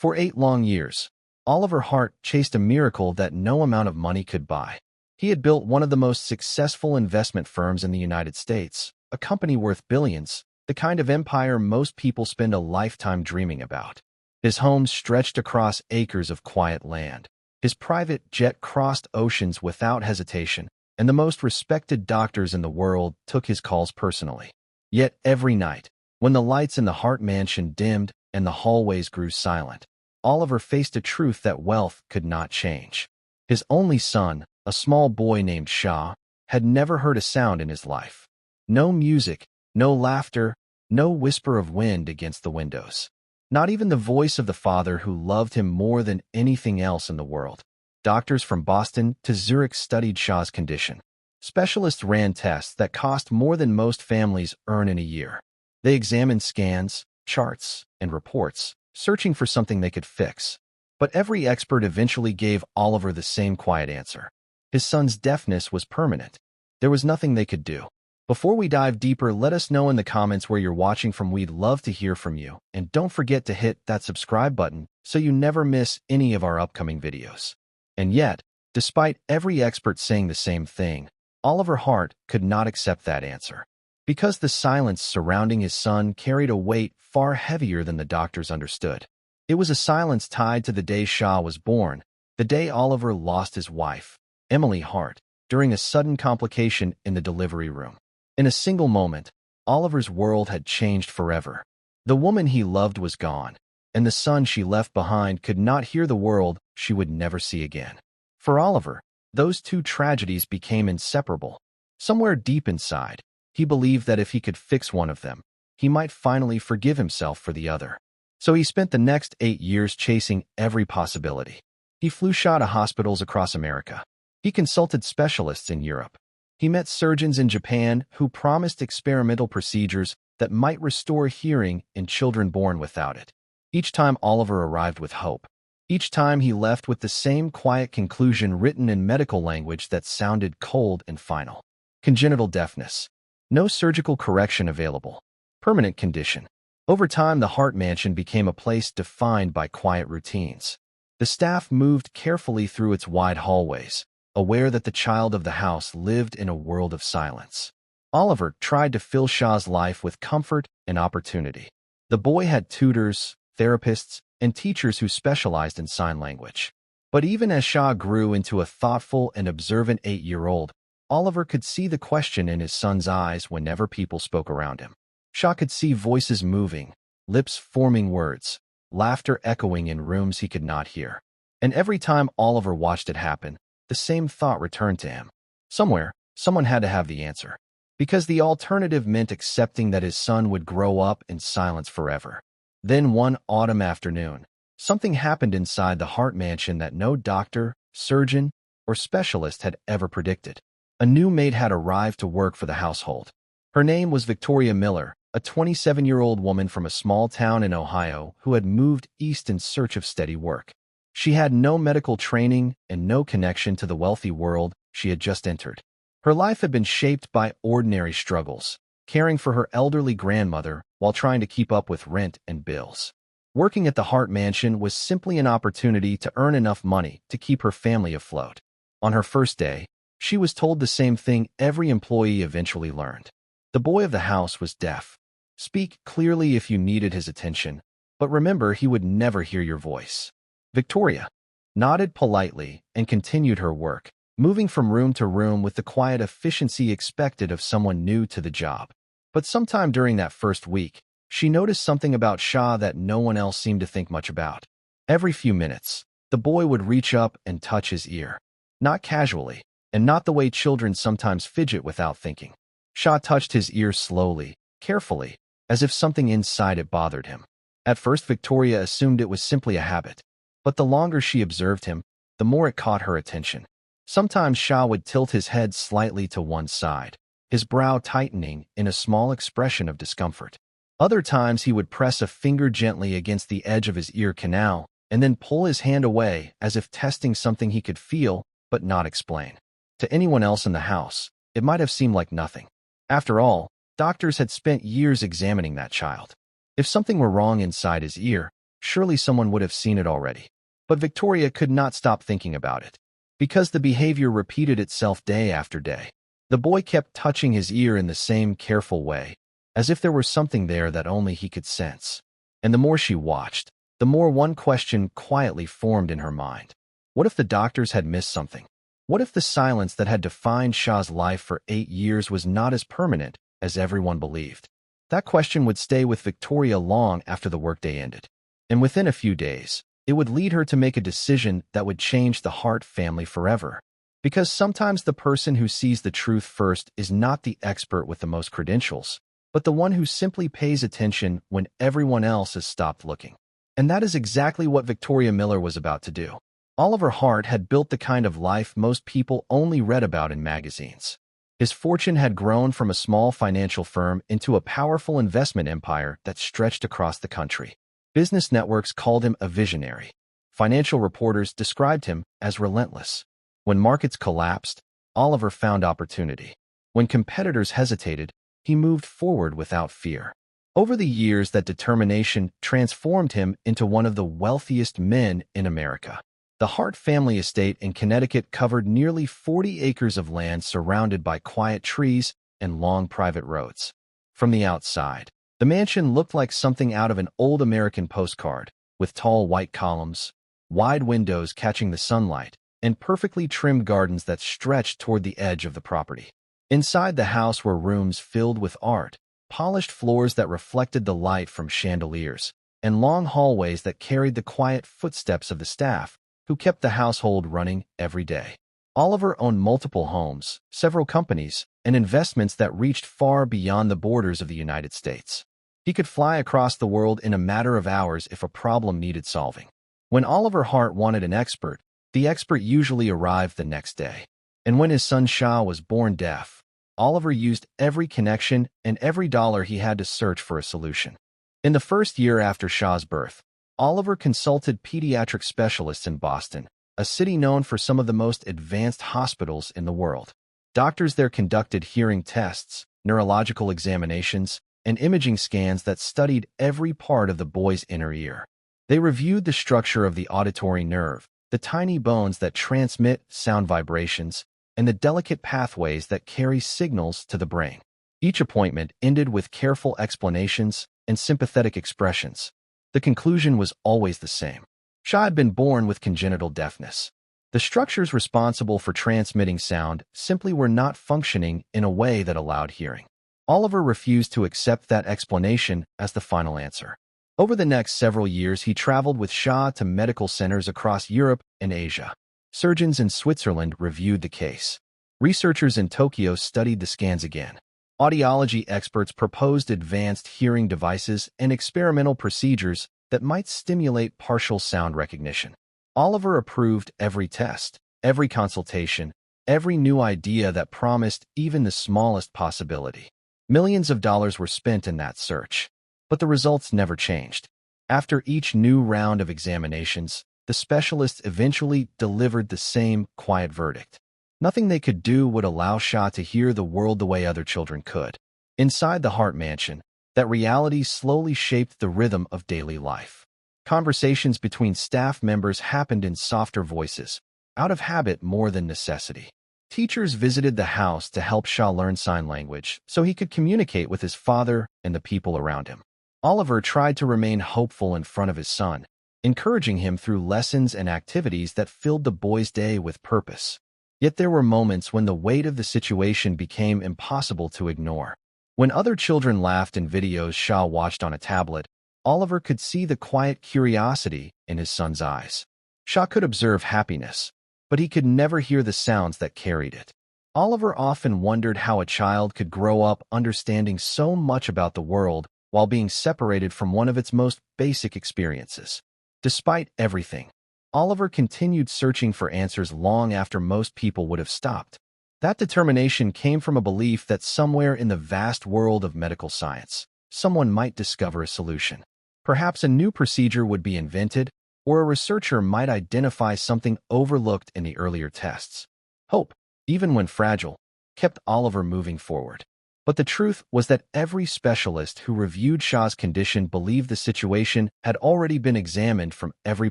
For 8 long years, Oliver Hart chased a miracle that no amount of money could buy. He had built one of the most successful investment firms in the United States, a company worth billions, the kind of empire most people spend a lifetime dreaming about. His home stretched across acres of quiet land. His private jet crossed oceans without hesitation, and the most respected doctors in the world took his calls personally. Yet every night, when the lights in the Hart mansion dimmed and the hallways grew silent, Oliver faced a truth that wealth could not change. His only son, a small boy named Shah, had never heard a sound in his life. No music, no laughter, no whisper of wind against the windows. Not even the voice of the father who loved him more than anything else in the world. Doctors from Boston to Zurich studied Shah's condition. Specialists ran tests that cost more than most families earn in a year. They examined scans, charts, and reports, searching for something they could fix. But every expert eventually gave Oliver the same quiet answer. His son's deafness was permanent. There was nothing they could do. Before we dive deeper, let us know in the comments where you're watching from. We'd love to hear from you. And don't forget to hit that subscribe button so you never miss any of our upcoming videos. And yet, despite every expert saying the same thing, Oliver Hart could not accept that answer. Because the silence surrounding his son carried a weight far heavier than the doctors understood. It was a silence tied to the day Shah was born, the day Oliver lost his wife, Emily Hart, during a sudden complication in the delivery room. In a single moment, Oliver's world had changed forever. The woman he loved was gone, and the son she left behind could not hear the world she would never see again. For Oliver, those two tragedies became inseparable. Somewhere deep inside, he believed that if he could fix one of them, he might finally forgive himself for the other. So he spent the next 8 years chasing every possibility. He flew Shah to hospitals across America. He consulted specialists in Europe. He met surgeons in Japan who promised experimental procedures that might restore hearing in children born without it. Each time Oliver arrived with hope. Each time he left with the same quiet conclusion written in medical language that sounded cold and final. Congenital deafness. No surgical correction available. Permanent condition. Over time, the Hart mansion became a place defined by quiet routines. The staff moved carefully through its wide hallways, aware that the child of the house lived in a world of silence. Oliver tried to fill Shah's life with comfort and opportunity. The boy had tutors, therapists, and teachers who specialized in sign language. But even as Shah grew into a thoughtful and observant 8-year-old, Oliver could see the question in his son's eyes whenever people spoke around him. Shah could see voices moving, lips forming words, laughter echoing in rooms he could not hear. And every time Oliver watched it happen, the same thought returned to him. Somewhere, someone had to have the answer. Because the alternative meant accepting that his son would grow up in silence forever. Then one autumn afternoon, something happened inside the Hart mansion that no doctor, surgeon, or specialist had ever predicted. A new maid had arrived to work for the household. Her name was Victoria Miller, a 27-year-old woman from a small town in Ohio who had moved east in search of steady work. She had no medical training and no connection to the wealthy world she had just entered. Her life had been shaped by ordinary struggles, caring for her elderly grandmother while trying to keep up with rent and bills. Working at the Hart mansion was simply an opportunity to earn enough money to keep her family afloat. On her first day, she was told the same thing every employee eventually learned. The boy of the house was deaf. Speak clearly if you needed his attention, but remember he would never hear your voice. Victoria nodded politely and continued her work, moving from room to room with the quiet efficiency expected of someone new to the job. But sometime during that first week, she noticed something about Shah that no one else seemed to think much about. Every few minutes, the boy would reach up and touch his ear. Not casually, and not the way children sometimes fidget without thinking. Shah touched his ear slowly, carefully, as if something inside it bothered him. At first, Victoria assumed it was simply a habit. But the longer she observed him, the more it caught her attention. Sometimes Shah would tilt his head slightly to one side, his brow tightening in a small expression of discomfort. Other times he would press a finger gently against the edge of his ear canal and then pull his hand away as if testing something he could feel but not explain. To anyone else in the house, it might have seemed like nothing. After all, doctors had spent years examining that child. If something were wrong inside his ear, Surely someone would have seen it already. But Victoria could not stop thinking about it. Because the behavior repeated itself day after day. The boy kept touching his ear in the same careful way, as if there were something there that only he could sense. And the more she watched, the more one question quietly formed in her mind. What if the doctors had missed something? What if the silence that had defined Shah's life for 8 years was not as permanent as everyone believed? That question would stay with Victoria long after the workday ended. And within a few days, it would lead her to make a decision that would change the Hart family forever. Because sometimes the person who sees the truth first is not the expert with the most credentials, but the one who simply pays attention when everyone else has stopped looking. And that is exactly what Victoria Miller was about to do. Oliver Hart had built the kind of life most people only read about in magazines. His fortune had grown from a small financial firm into a powerful investment empire that stretched across the country. Business networks called him a visionary. Financial reporters described him as relentless. When markets collapsed, Oliver found opportunity. When competitors hesitated, he moved forward without fear. Over the years, that determination transformed him into one of the wealthiest men in America. The Hart family estate in Connecticut covered nearly 40 acres of land surrounded by quiet trees and long private roads. From the outside, the mansion looked like something out of an old American postcard, with tall white columns, wide windows catching the sunlight, and perfectly trimmed gardens that stretched toward the edge of the property. Inside the house were rooms filled with art, polished floors that reflected the light from chandeliers, and long hallways that carried the quiet footsteps of the staff, who kept the household running every day. Oliver owned multiple homes, several companies, and investments that reached far beyond the borders of the United States. He could fly across the world in a matter of hours if a problem needed solving. When Oliver Hart wanted an expert, the expert usually arrived the next day. And when his son Shah was born deaf, Oliver used every connection and every dollar he had to search for a solution. In the first year after Shah's birth, Oliver consulted pediatric specialists in Boston, a city known for some of the most advanced hospitals in the world. Doctors there conducted hearing tests, neurological examinations, and imaging scans that studied every part of the boy's inner ear. They reviewed the structure of the auditory nerve, the tiny bones that transmit sound vibrations, and the delicate pathways that carry signals to the brain. Each appointment ended with careful explanations and sympathetic expressions. The conclusion was always the same. Shah had been born with congenital deafness. The structures responsible for transmitting sound simply were not functioning in a way that allowed hearing. Oliver refused to accept that explanation as the final answer. Over the next several years, he traveled with Shah to medical centers across Europe and Asia. Surgeons in Switzerland reviewed the case. Researchers in Tokyo studied the scans again. Audiology experts proposed advanced hearing devices and experimental procedures that might stimulate partial sound recognition. Oliver approved every test, every consultation, every new idea that promised even the smallest possibility. Millions of dollars were spent in that search, but the results never changed. After each new round of examinations, the specialists eventually delivered the same quiet verdict. Nothing they could do would allow Shah to hear the world the way other children could. Inside the Hart mansion, that reality slowly shaped the rhythm of daily life. Conversations between staff members happened in softer voices, out of habit more than necessity. Teachers visited the house to help Shah learn sign language so he could communicate with his father and the people around him. Oliver tried to remain hopeful in front of his son, encouraging him through lessons and activities that filled the boy's day with purpose. Yet there were moments when the weight of the situation became impossible to ignore. When other children laughed in videos Shah watched on a tablet, Oliver could see the quiet curiosity in his son's eyes. Shah could observe happiness, but he could never hear the sounds that carried it. Oliver often wondered how a child could grow up understanding so much about the world while being separated from one of its most basic experiences. Despite everything, Oliver continued searching for answers long after most people would have stopped. That determination came from a belief that somewhere in the vast world of medical science, someone might discover a solution. Perhaps a new procedure would be invented, or a researcher might identify something overlooked in the earlier tests. Hope, even when fragile, kept Oliver moving forward. But the truth was that every specialist who reviewed Shah's condition believed the situation had already been examined from every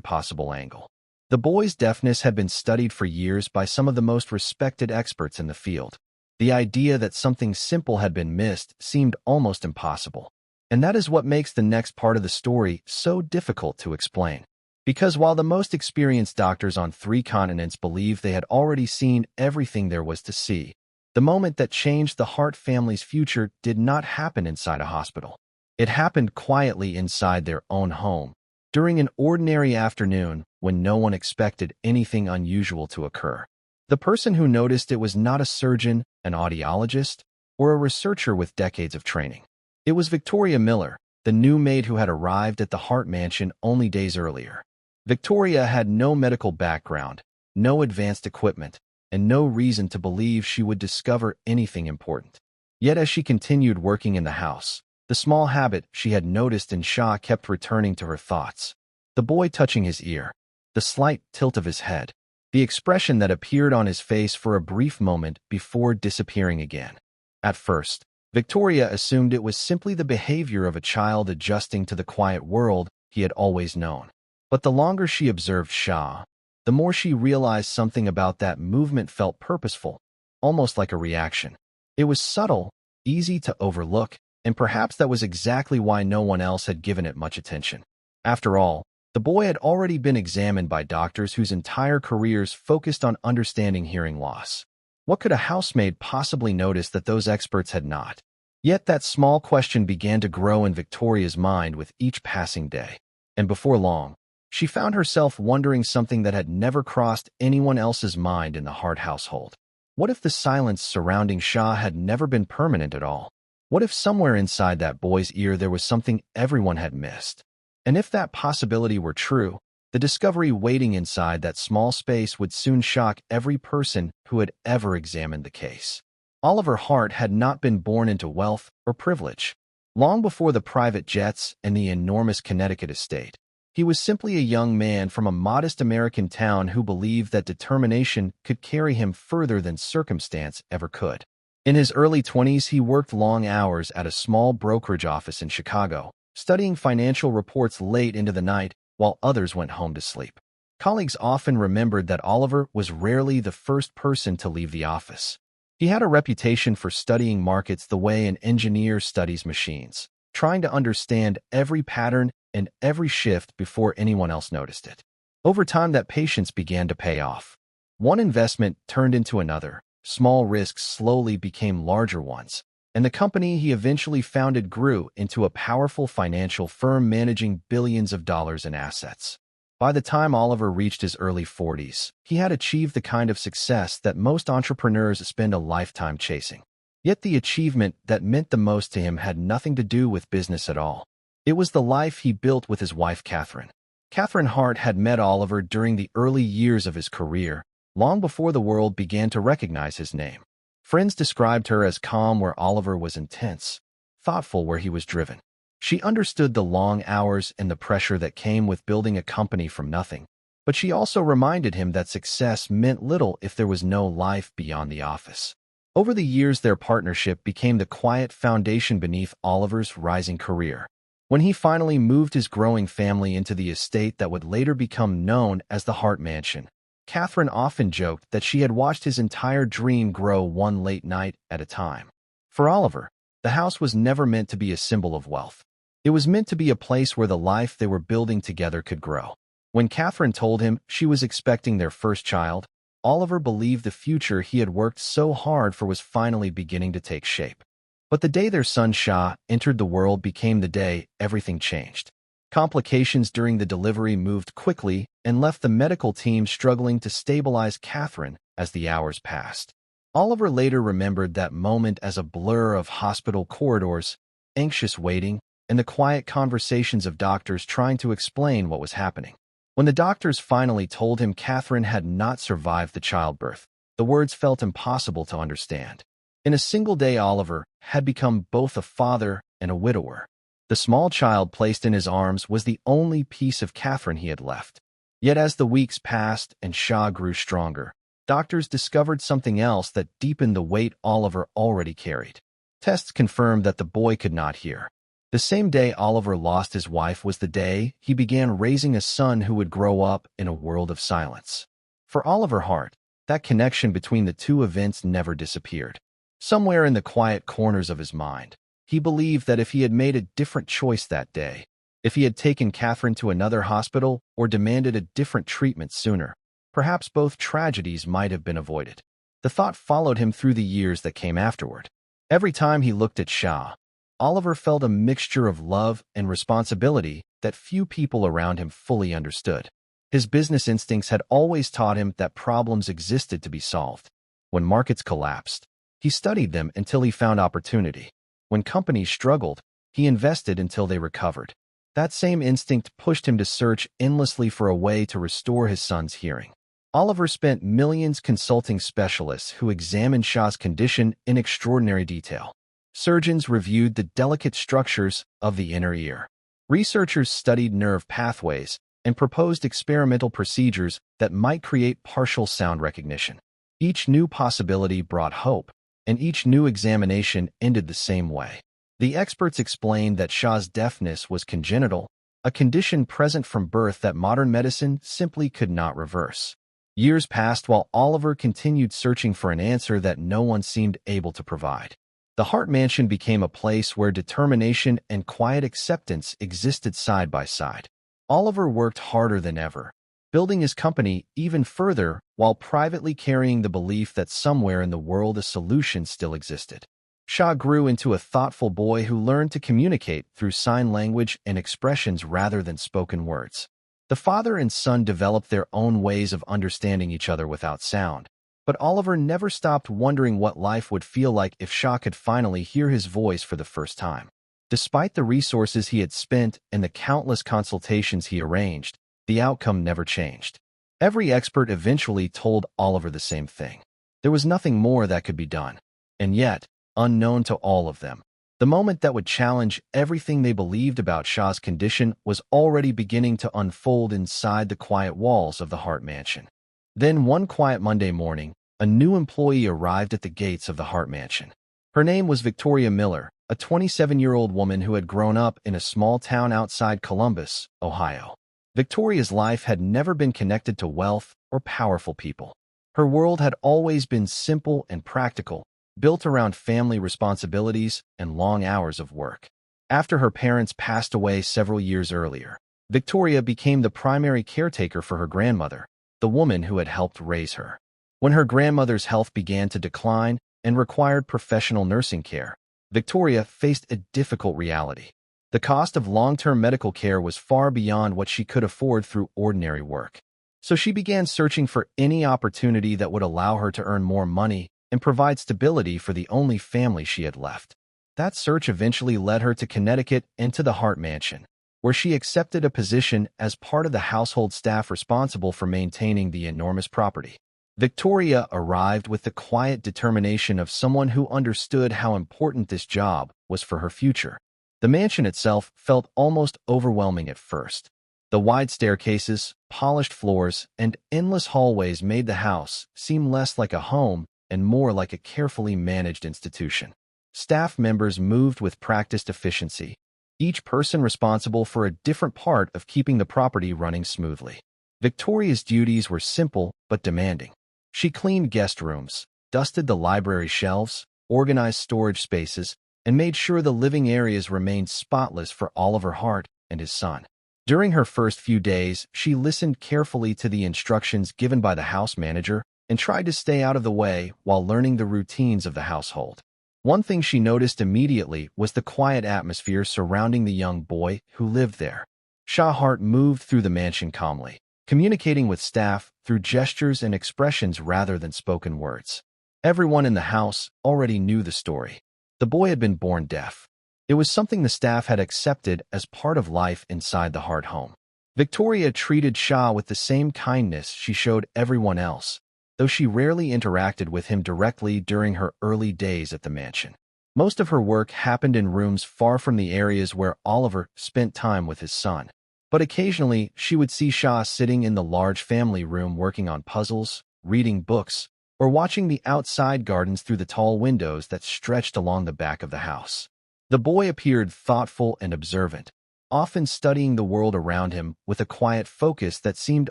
possible angle. The boy's deafness had been studied for years by some of the most respected experts in the field. The idea that something simple had been missed seemed almost impossible. And that is what makes the next part of the story so difficult to explain. Because while the most experienced doctors on 3 continents believed they had already seen everything there was to see, the moment that changed the Hart family's future did not happen inside a hospital. It happened quietly inside their own home, during an ordinary afternoon when no one expected anything unusual to occur. The person who noticed it was not a surgeon, an audiologist, or a researcher with decades of training. It was Victoria Miller, the new maid who had arrived at the Hart mansion only days earlier. Victoria had no medical background, no advanced equipment, and no reason to believe she would discover anything important. Yet as she continued working in the house, the small habit she had noticed in Shah kept returning to her thoughts. The boy touching his ear, the slight tilt of his head, the expression that appeared on his face for a brief moment before disappearing again. At first, Victoria assumed it was simply the behavior of a child adjusting to the quiet world he had always known. But the longer she observed Shah, the more she realized something about that movement felt purposeful, almost like a reaction. It was subtle, easy to overlook, and perhaps that was exactly why no one else had given it much attention. After all, the boy had already been examined by doctors whose entire careers focused on understanding hearing loss. What could a housemaid possibly notice that those experts had not? Yet that small question began to grow in Victoria's mind with each passing day. And before long, she found herself wondering something that had never crossed anyone else's mind in the Hart household. What if the silence surrounding Shah had never been permanent at all? What if somewhere inside that boy's ear there was something everyone had missed? And if that possibility were true, the discovery waiting inside that small space would soon shock every person who had ever examined the case. Oliver Hart had not been born into wealth or privilege. Long before the private jets and the enormous Connecticut estate, he was simply a young man from a modest American town who believed that determination could carry him further than circumstance ever could. In his early 20s, he worked long hours at a small brokerage office in Chicago, studying financial reports late into the night while others went home to sleep. Colleagues often remembered that Oliver was rarely the first person to leave the office. He had a reputation for studying markets the way an engineer studies machines, trying to understand every pattern and every shift before anyone else noticed it. Over time, that patience began to pay off. One investment turned into another, small risks slowly became larger ones, and the company he eventually founded grew into a powerful financial firm managing billions of dollars in assets. By the time Oliver reached his early 40s, he had achieved the kind of success that most entrepreneurs spend a lifetime chasing. Yet the achievement that meant the most to him had nothing to do with business at all. It was the life he built with his wife, Catherine. Catherine Hart had met Oliver during the early years of his career, long before the world began to recognize his name. Friends described her as calm where Oliver was intense, thoughtful where he was driven. She understood the long hours and the pressure that came with building a company from nothing, but she also reminded him that success meant little if there was no life beyond the office. Over the years, their partnership became the quiet foundation beneath Oliver's rising career. When he finally moved his growing family into the estate that would later become known as the Hart Mansion, Catherine often joked that she had watched his entire dream grow one late night at a time. For Oliver, the house was never meant to be a symbol of wealth. It was meant to be a place where the life they were building together could grow. When Catherine told him she was expecting their first child, Oliver believed the future he had worked so hard for was finally beginning to take shape. But the day their son Shah entered the world became the day everything changed. Complications during the delivery moved quickly and left the medical team struggling to stabilize Catherine as the hours passed. Oliver later remembered that moment as a blur of hospital corridors, anxious waiting, and the quiet conversations of doctors trying to explain what was happening. When the doctors finally told him Catherine had not survived the childbirth, the words felt impossible to understand. In a single day, Oliver had become both a father and a widower. The small child placed in his arms was the only piece of Catherine he had left. Yet as the weeks passed and Shah grew stronger, doctors discovered something else that deepened the weight Oliver already carried. Tests confirmed that the boy could not hear. The same day Oliver lost his wife was the day he began raising a son who would grow up in a world of silence. For Oliver Hart, that connection between the two events never disappeared. Somewhere in the quiet corners of his mind, he believed that if he had made a different choice that day, if he had taken Catherine to another hospital or demanded a different treatment sooner, perhaps both tragedies might have been avoided. The thought followed him through the years that came afterward. Every time he looked at Shah, Oliver felt a mixture of love and responsibility that few people around him fully understood. His business instincts had always taught him that problems existed to be solved. When markets collapsed, he studied them until he found opportunity. When companies struggled, he invested until they recovered. That same instinct pushed him to search endlessly for a way to restore his son's hearing. Oliver spent millions consulting specialists who examined Shah's condition in extraordinary detail. Surgeons reviewed the delicate structures of the inner ear. Researchers studied nerve pathways and proposed experimental procedures that might create partial sound recognition. Each new possibility brought hope, and each new examination ended the same way. The experts explained that Shah's deafness was congenital, a condition present from birth that modern medicine simply could not reverse. Years passed while Oliver continued searching for an answer that no one seemed able to provide. The Hart Mansion became a place where determination and quiet acceptance existed side by side. Oliver worked harder than ever, building his company even further while privately carrying the belief that somewhere in the world a solution still existed. Shah grew into a thoughtful boy who learned to communicate through sign language and expressions rather than spoken words. The father and son developed their own ways of understanding each other without sound, but Oliver never stopped wondering what life would feel like if Shah could finally hear his voice for the first time. Despite the resources he had spent and the countless consultations he arranged, the outcome never changed. Every expert eventually told Oliver the same thing. There was nothing more that could be done. And yet, unknown to all of them, the moment that would challenge everything they believed about Shah's condition was already beginning to unfold inside the quiet walls of the Hart Mansion. Then one quiet Monday morning, a new employee arrived at the gates of the Hart Mansion. Her name was Victoria Miller, a 27-year-old woman who had grown up in a small town outside Columbus, Ohio. Victoria's life had never been connected to wealth or powerful people. Her world had always been simple and practical, built around family responsibilities and long hours of work. After her parents passed away several years earlier, Victoria became the primary caretaker for her grandmother, the woman who had helped raise her. When her grandmother's health began to decline and required professional nursing care, Victoria faced a difficult reality. The cost of long-term medical care was far beyond what she could afford through ordinary work. So she began searching for any opportunity that would allow her to earn more money and provide stability for the only family she had left. That search eventually led her to Connecticut and to the Hart Mansion, where she accepted a position as part of the household staff responsible for maintaining the enormous property. Victoria arrived with the quiet determination of someone who understood how important this job was for her future. The mansion itself felt almost overwhelming at first. The wide staircases, polished floors, and endless hallways made the house seem less like a home and more like a carefully managed institution. Staff members moved with practiced efficiency, each person responsible for a different part of keeping the property running smoothly. Victoria's duties were simple but demanding. She cleaned guest rooms, dusted the library shelves, organized storage spaces, and made sure the living areas remained spotless for Oliver Hart and his son. During her first few days, she listened carefully to the instructions given by the house manager and tried to stay out of the way while learning the routines of the household. One thing she noticed immediately was the quiet atmosphere surrounding the young boy who lived there. Shah Hart moved through the mansion calmly, communicating with staff through gestures and expressions rather than spoken words. Everyone in the house already knew the story. The boy had been born deaf. It was something the staff had accepted as part of life inside the Hart home. Victoria treated Shah with the same kindness she showed everyone else, though she rarely interacted with him directly during her early days at the mansion. Most of her work happened in rooms far from the areas where Oliver spent time with his son. But occasionally, she would see Shah sitting in the large family room working on puzzles, reading books, or watching the outside gardens through the tall windows that stretched along the back of the house. The boy appeared thoughtful and observant, often studying the world around him with a quiet focus that seemed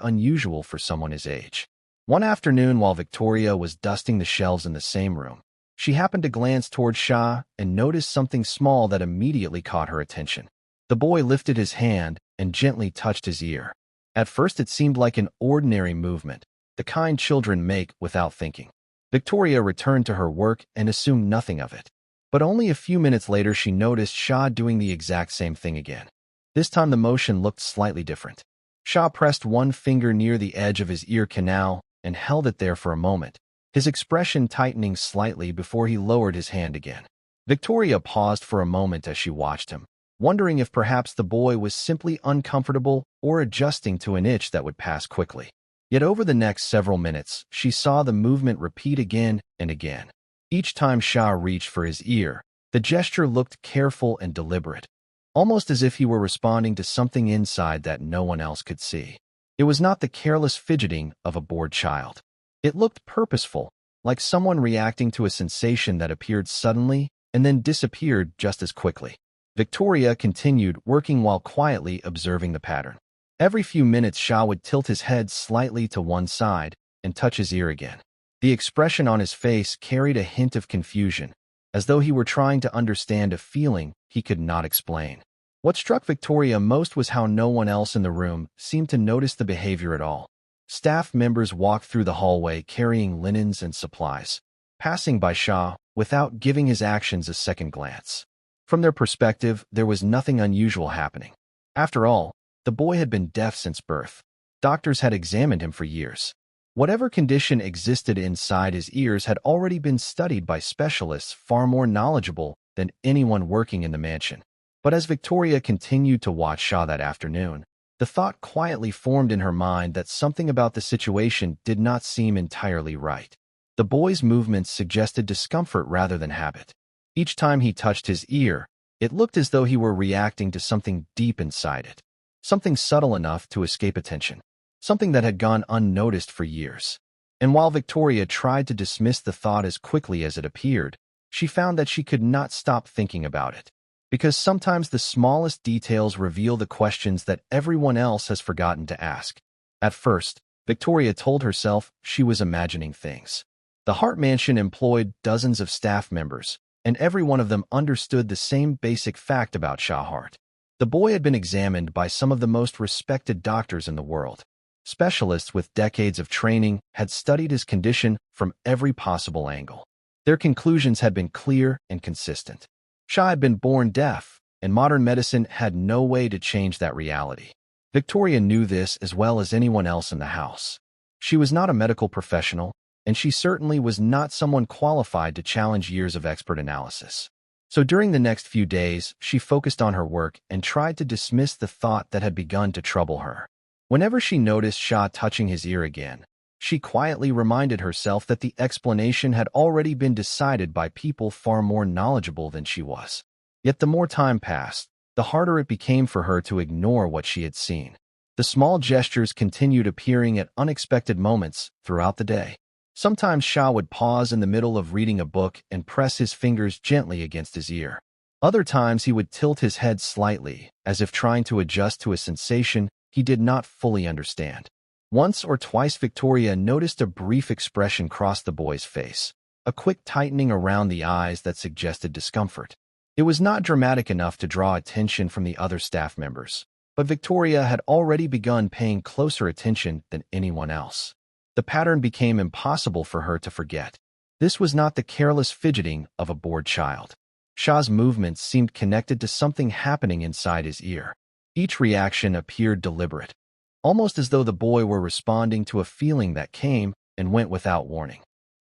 unusual for someone his age. One afternoon, while Victoria was dusting the shelves in the same room, she happened to glance toward Shah and noticed something small that immediately caught her attention. The boy lifted his hand and gently touched his ear. At first, it seemed like an ordinary movement, the kind children make without thinking. Victoria returned to her work and assumed nothing of it. But only a few minutes later, she noticed Shah doing the exact same thing again. This time, the motion looked slightly different. Shah pressed one finger near the edge of his ear canal and held it there for a moment, his expression tightening slightly before he lowered his hand again. Victoria paused for a moment as she watched him, wondering if perhaps the boy was simply uncomfortable or adjusting to an itch that would pass quickly. Yet over the next several minutes, she saw the movement repeat again and again. Each time Shah reached for his ear, the gesture looked careful and deliberate, almost as if he were responding to something inside that no one else could see. It was not the careless fidgeting of a bored child. It looked purposeful, like someone reacting to a sensation that appeared suddenly and then disappeared just as quickly. Victoria continued working while quietly observing the pattern. Every few minutes, Shah would tilt his head slightly to one side and touch his ear again. The expression on his face carried a hint of confusion, as though he were trying to understand a feeling he could not explain. What struck Victoria most was how no one else in the room seemed to notice the behavior at all. Staff members walked through the hallway carrying linens and supplies, passing by Shah without giving his actions a second glance. From their perspective, there was nothing unusual happening. After all, the boy had been deaf since birth. Doctors had examined him for years. Whatever condition existed inside his ears had already been studied by specialists far more knowledgeable than anyone working in the mansion. But as Victoria continued to watch Shah that afternoon, the thought quietly formed in her mind that something about the situation did not seem entirely right. The boy's movements suggested discomfort rather than habit. Each time he touched his ear, it looked as though he were reacting to something deep inside it, something subtle enough to escape attention, something that had gone unnoticed for years. And while Victoria tried to dismiss the thought as quickly as it appeared, she found that she could not stop thinking about it. Because sometimes the smallest details reveal the questions that everyone else has forgotten to ask. At first, Victoria told herself she was imagining things. The Hart mansion employed dozens of staff members, and every one of them understood the same basic fact about Shah Hart. The boy had been examined by some of the most respected doctors in the world. Specialists with decades of training had studied his condition from every possible angle. Their conclusions had been clear and consistent. Shah had been born deaf, and modern medicine had no way to change that reality. Victoria knew this as well as anyone else in the house. She was not a medical professional, and she certainly was not someone qualified to challenge years of expert analysis. So during the next few days, she focused on her work and tried to dismiss the thought that had begun to trouble her. Whenever she noticed Shah touching his ear again, she quietly reminded herself that the explanation had already been decided by people far more knowledgeable than she was. Yet the more time passed, the harder it became for her to ignore what she had seen. The small gestures continued appearing at unexpected moments throughout the day. Sometimes Shah would pause in the middle of reading a book and press his fingers gently against his ear. Other times he would tilt his head slightly, as if trying to adjust to a sensation he did not fully understand. Once or twice Victoria noticed a brief expression cross the boy's face, a quick tightening around the eyes that suggested discomfort. It was not dramatic enough to draw attention from the other staff members, but Victoria had already begun paying closer attention than anyone else. The pattern became impossible for her to forget. This was not the careless fidgeting of a bored child. Shah's movements seemed connected to something happening inside his ear. Each reaction appeared deliberate, almost as though the boy were responding to a feeling that came and went without warning.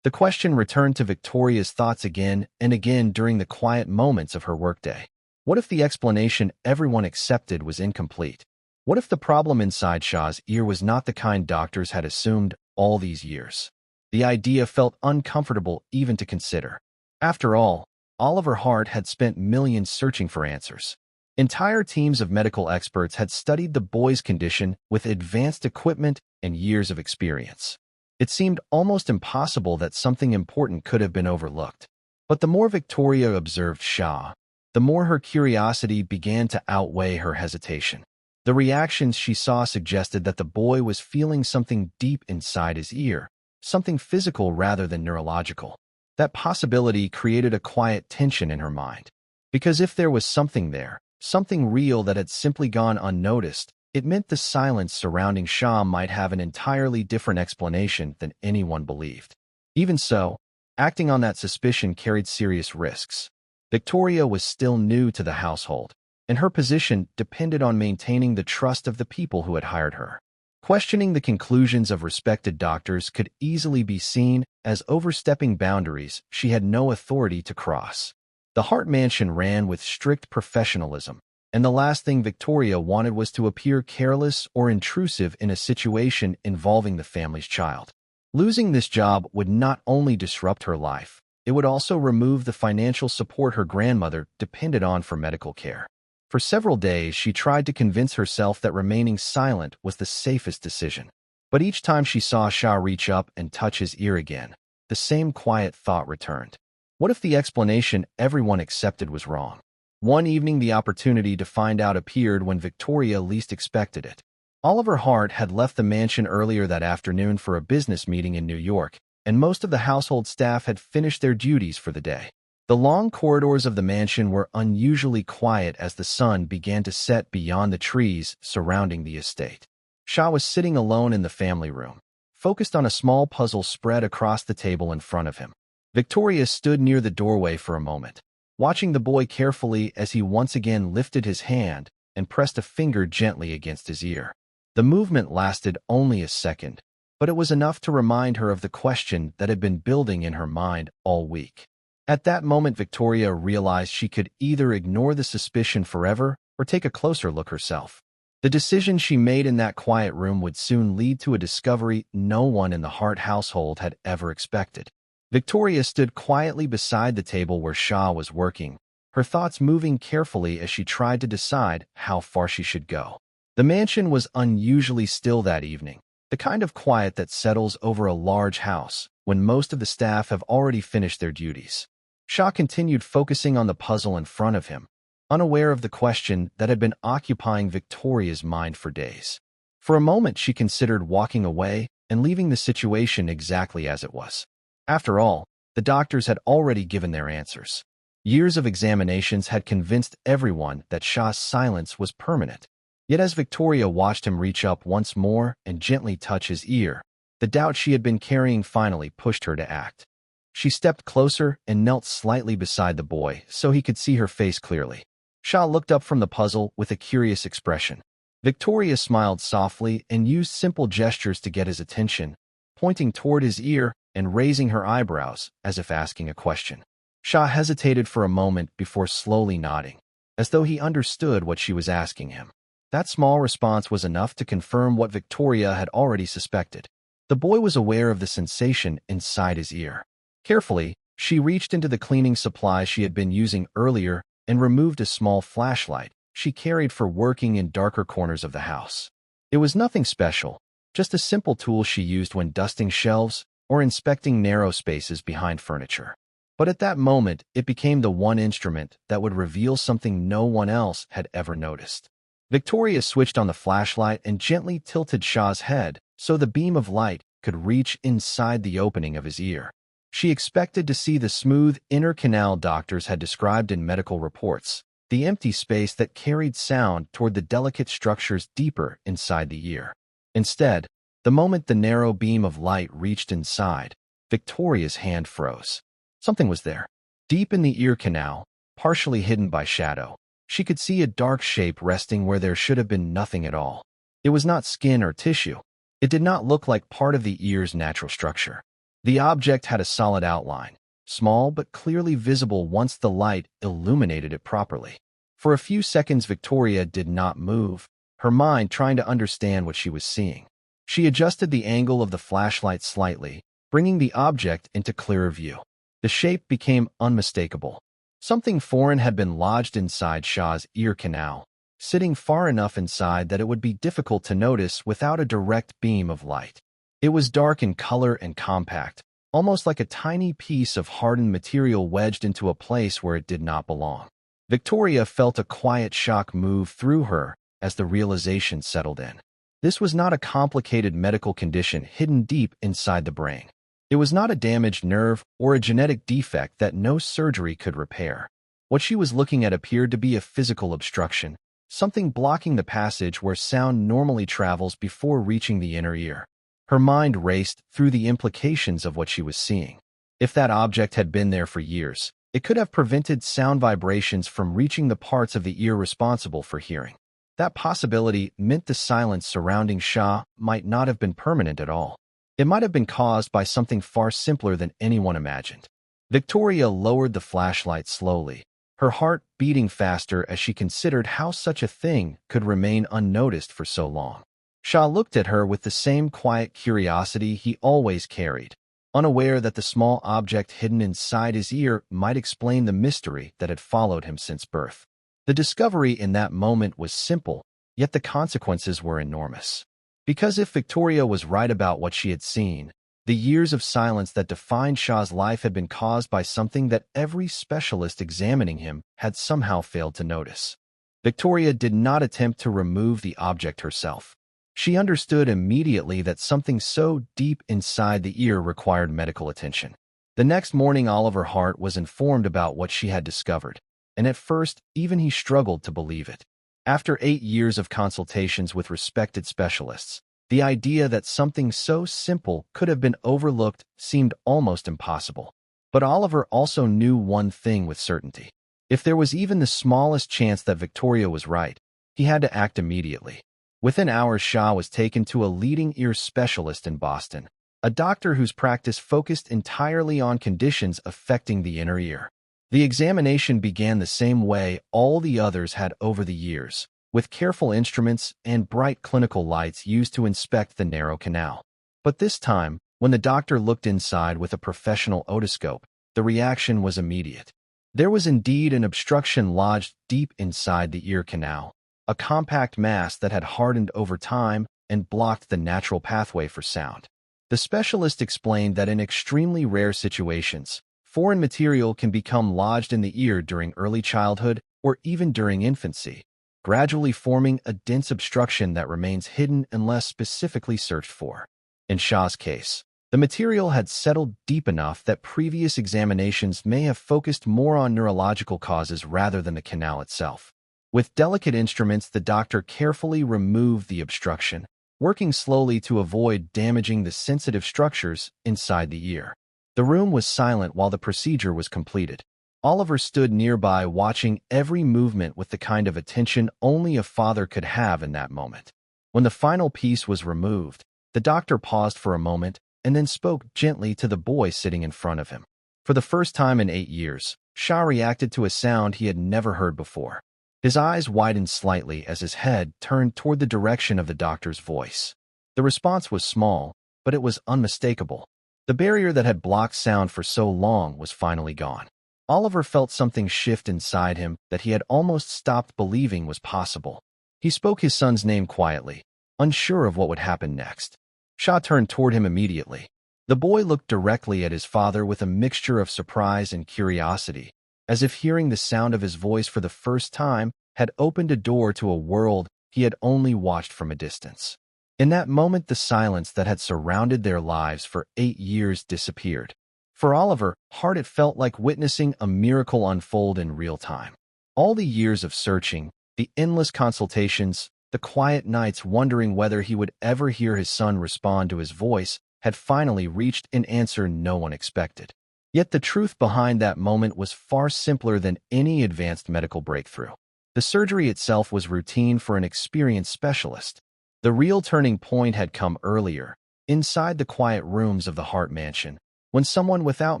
The question returned to Victoria's thoughts again and again during the quiet moments of her workday. What if the explanation everyone accepted was incomplete? What if the problem inside Shah's ear was not the kind doctors had assumed all these years? The idea felt uncomfortable even to consider. After all, Oliver Hart had spent millions searching for answers. Entire teams of medical experts had studied the boy's condition with advanced equipment and years of experience. It seemed almost impossible that something important could have been overlooked. But the more Victoria observed Shah, the more her curiosity began to outweigh her hesitation. The reactions she saw suggested that the boy was feeling something deep inside his ear, something physical rather than neurological. That possibility created a quiet tension in her mind. Because if there was something there, something real that had simply gone unnoticed, it meant the silence surrounding Shah might have an entirely different explanation than anyone believed. Even so, acting on that suspicion carried serious risks. Victoria was still new to the household, and her position depended on maintaining the trust of the people who had hired her. Questioning the conclusions of respected doctors could easily be seen as overstepping boundaries she had no authority to cross. The Hart mansion ran with strict professionalism, and the last thing Victoria wanted was to appear careless or intrusive in a situation involving the family's child. Losing this job would not only disrupt her life, it would also remove the financial support her grandmother depended on for medical care. For several days, she tried to convince herself that remaining silent was the safest decision. But each time she saw Shah reach up and touch his ear again, the same quiet thought returned. What if the explanation everyone accepted was wrong? One evening, the opportunity to find out appeared when Victoria least expected it. Oliver Hart had left the mansion earlier that afternoon for a business meeting in New York, and most of the household staff had finished their duties for the day. The long corridors of the mansion were unusually quiet as the sun began to set beyond the trees surrounding the estate. Shah was sitting alone in the family room, focused on a small puzzle spread across the table in front of him. Victoria stood near the doorway for a moment, watching the boy carefully as he once again lifted his hand and pressed a finger gently against his ear. The movement lasted only a second, but it was enough to remind her of the question that had been building in her mind all week. At that moment, Victoria realized she could either ignore the suspicion forever or take a closer look herself. The decision she made in that quiet room would soon lead to a discovery no one in the Hart household had ever expected. Victoria stood quietly beside the table where Shah was working, her thoughts moving carefully as she tried to decide how far she should go. The mansion was unusually still that evening, the kind of quiet that settles over a large house when most of the staff have already finished their duties. Shah continued focusing on the puzzle in front of him, unaware of the question that had been occupying Victoria's mind for days. For a moment, she considered walking away and leaving the situation exactly as it was. After all, the doctors had already given their answers. Years of examinations had convinced everyone that Shah's silence was permanent. Yet as Victoria watched him reach up once more and gently touch his ear, the doubt she had been carrying finally pushed her to act. She stepped closer and knelt slightly beside the boy so he could see her face clearly. Shah looked up from the puzzle with a curious expression. Victoria smiled softly and used simple gestures to get his attention, pointing toward his ear and raising her eyebrows as if asking a question. Shah hesitated for a moment before slowly nodding, as though he understood what she was asking him. That small response was enough to confirm what Victoria had already suspected. The boy was aware of the sensation inside his ear. Carefully, she reached into the cleaning supplies she had been using earlier and removed a small flashlight she carried for working in darker corners of the house. It was nothing special, just a simple tool she used when dusting shelves or inspecting narrow spaces behind furniture. But at that moment, it became the one instrument that would reveal something no one else had ever noticed. Victoria switched on the flashlight and gently tilted Shah's head so the beam of light could reach inside the opening of his ear. She expected to see the smooth inner canal doctors had described in medical reports, the empty space that carried sound toward the delicate structures deeper inside the ear. Instead, the moment the narrow beam of light reached inside, Victoria's hand froze. Something was there. Deep in the ear canal, partially hidden by shadow, she could see a dark shape resting where there should have been nothing at all. It was not skin or tissue. It did not look like part of the ear's natural structure. The object had a solid outline, small but clearly visible once the light illuminated it properly. For a few seconds, Victoria did not move, her mind trying to understand what she was seeing. She adjusted the angle of the flashlight slightly, bringing the object into clearer view. The shape became unmistakable. Something foreign had been lodged inside Shah's ear canal, sitting far enough inside that it would be difficult to notice without a direct beam of light. It was dark in color and compact, almost like a tiny piece of hardened material wedged into a place where it did not belong. Victoria felt a quiet shock move through her as the realization settled in. This was not a complicated medical condition hidden deep inside the brain. It was not a damaged nerve or a genetic defect that no surgery could repair. What she was looking at appeared to be a physical obstruction, something blocking the passage where sound normally travels before reaching the inner ear. Her mind raced through the implications of what she was seeing. If that object had been there for years, it could have prevented sound vibrations from reaching the parts of the ear responsible for hearing. That possibility meant the silence surrounding Shah might not have been permanent at all. It might have been caused by something far simpler than anyone imagined. Victoria lowered the flashlight slowly, her heart beating faster as she considered how such a thing could remain unnoticed for so long. Shah looked at her with the same quiet curiosity he always carried, unaware that the small object hidden inside his ear might explain the mystery that had followed him since birth. The discovery in that moment was simple, yet the consequences were enormous. Because if Victoria was right about what she had seen, the years of silence that defined Shah's life had been caused by something that every specialist examining him had somehow failed to notice. Victoria did not attempt to remove the object herself. She understood immediately that something so deep inside the ear required medical attention. The next morning, Oliver Hart was informed about what she had discovered, and at first, even he struggled to believe it. After 8 years of consultations with respected specialists, the idea that something so simple could have been overlooked seemed almost impossible. But Oliver also knew one thing with certainty. If there was even the smallest chance that Victoria was right, he had to act immediately. Within hours, Shah was taken to a leading ear specialist in Boston, a doctor whose practice focused entirely on conditions affecting the inner ear. The examination began the same way all the others had over the years, with careful instruments and bright clinical lights used to inspect the narrow canal. But this time, when the doctor looked inside with a professional otoscope, the reaction was immediate. There was indeed an obstruction lodged deep inside the ear canal, a compact mass that had hardened over time and blocked the natural pathway for sound. The specialist explained that in extremely rare situations, foreign material can become lodged in the ear during early childhood or even during infancy, gradually forming a dense obstruction that remains hidden unless specifically searched for. In Shah's case, the material had settled deep enough that previous examinations may have focused more on neurological causes rather than the canal itself. With delicate instruments, the doctor carefully removed the obstruction, working slowly to avoid damaging the sensitive structures inside the ear. The room was silent while the procedure was completed. Oliver stood nearby, watching every movement with the kind of attention only a father could have in that moment. When the final piece was removed, the doctor paused for a moment and then spoke gently to the boy sitting in front of him. For the first time in 8 years, Shah reacted to a sound he had never heard before. His eyes widened slightly as his head turned toward the direction of the doctor's voice. The response was small, but it was unmistakable. The barrier that had blocked sound for so long was finally gone. Oliver felt something shift inside him that he had almost stopped believing was possible. He spoke his son's name quietly, unsure of what would happen next. Shah turned toward him immediately. The boy looked directly at his father with a mixture of surprise and curiosity, as if hearing the sound of his voice for the first time had opened a door to a world he had only watched from a distance. In that moment, the silence that had surrounded their lives for 8 years disappeared. For Oliver Hart, it felt like witnessing a miracle unfold in real time. All the years of searching, the endless consultations, the quiet nights wondering whether he would ever hear his son respond to his voice had finally reached an answer no one expected. Yet the truth behind that moment was far simpler than any advanced medical breakthrough. The surgery itself was routine for an experienced specialist. The real turning point had come earlier, inside the quiet rooms of the Hart mansion, when someone without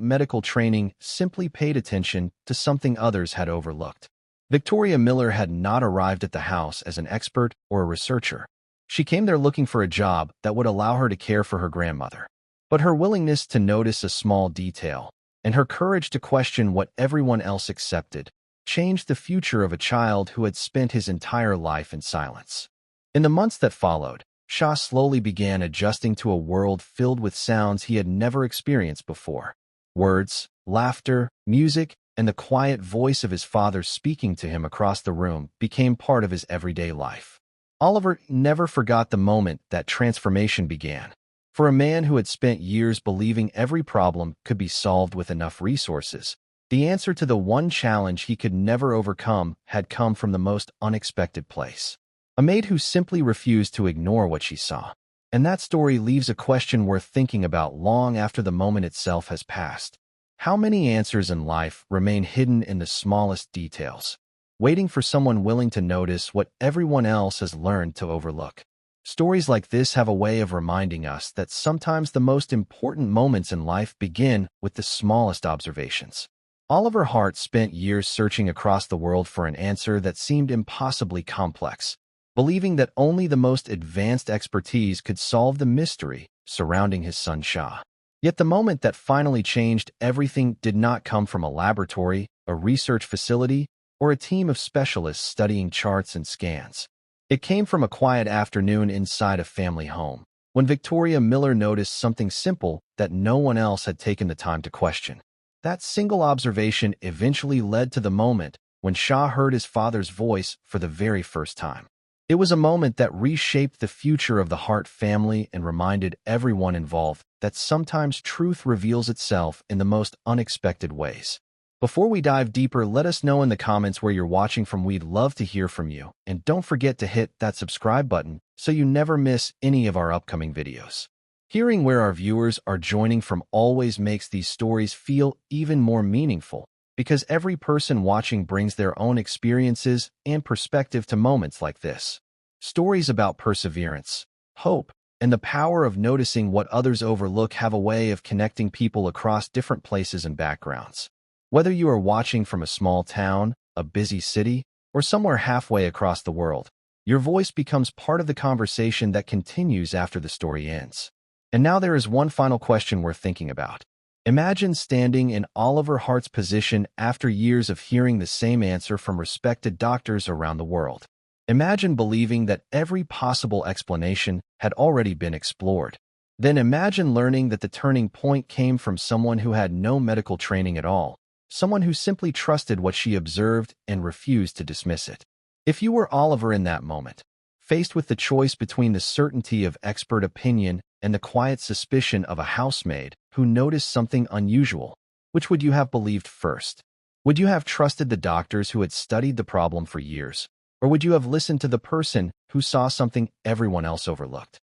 medical training simply paid attention to something others had overlooked. Victoria Miller had not arrived at the house as an expert or a researcher. She came there looking for a job that would allow her to care for her grandmother. But her willingness to notice a small detail, and her courage to question what everyone else accepted, changed the future of a child who had spent his entire life in silence. In the months that followed, Shah slowly began adjusting to a world filled with sounds he had never experienced before. Words, laughter, music, and the quiet voice of his father speaking to him across the room became part of his everyday life. Oliver never forgot the moment that transformation began. For a man who had spent years believing every problem could be solved with enough resources, the answer to the one challenge he could never overcome had come from the most unexpected place. A maid who simply refused to ignore what she saw. And that story leaves a question worth thinking about long after the moment itself has passed. How many answers in life remain hidden in the smallest details, waiting for someone willing to notice what everyone else has learned to overlook? Stories like this have a way of reminding us that sometimes the most important moments in life begin with the smallest observations. Oliver Hart spent years searching across the world for an answer that seemed impossibly complex, believing that only the most advanced expertise could solve the mystery surrounding his son Shah. Yet the moment that finally changed everything did not come from a laboratory, a research facility, or a team of specialists studying charts and scans. It came from a quiet afternoon inside a family home, when Victoria Miller noticed something simple that no one else had taken the time to question. That single observation eventually led to the moment when Shah heard his father's voice for the very first time. It was a moment that reshaped the future of the Hart family and reminded everyone involved that sometimes truth reveals itself in the most unexpected ways. Before we dive deeper, let us know in the comments where you're watching from. We'd love to hear from you. And don't forget to hit that subscribe button so you never miss any of our upcoming videos. Hearing where our viewers are joining from always makes these stories feel even more meaningful, because every person watching brings their own experiences and perspective to moments like this. Stories about perseverance, hope, and the power of noticing what others overlook have a way of connecting people across different places and backgrounds. Whether you are watching from a small town, a busy city, or somewhere halfway across the world, your voice becomes part of the conversation that continues after the story ends. And now there is one final question worth thinking about. Imagine standing in Oliver Hart's position after years of hearing the same answer from respected doctors around the world. Imagine believing that every possible explanation had already been explored. Then imagine learning that the turning point came from someone who had no medical training at all, someone who simply trusted what she observed and refused to dismiss it. If you were Oliver in that moment, faced with the choice between the certainty of expert opinion and the quiet suspicion of a housemaid who noticed something unusual, which would you have believed first? Would you have trusted the doctors who had studied the problem for years? Or would you have listened to the person who saw something everyone else overlooked?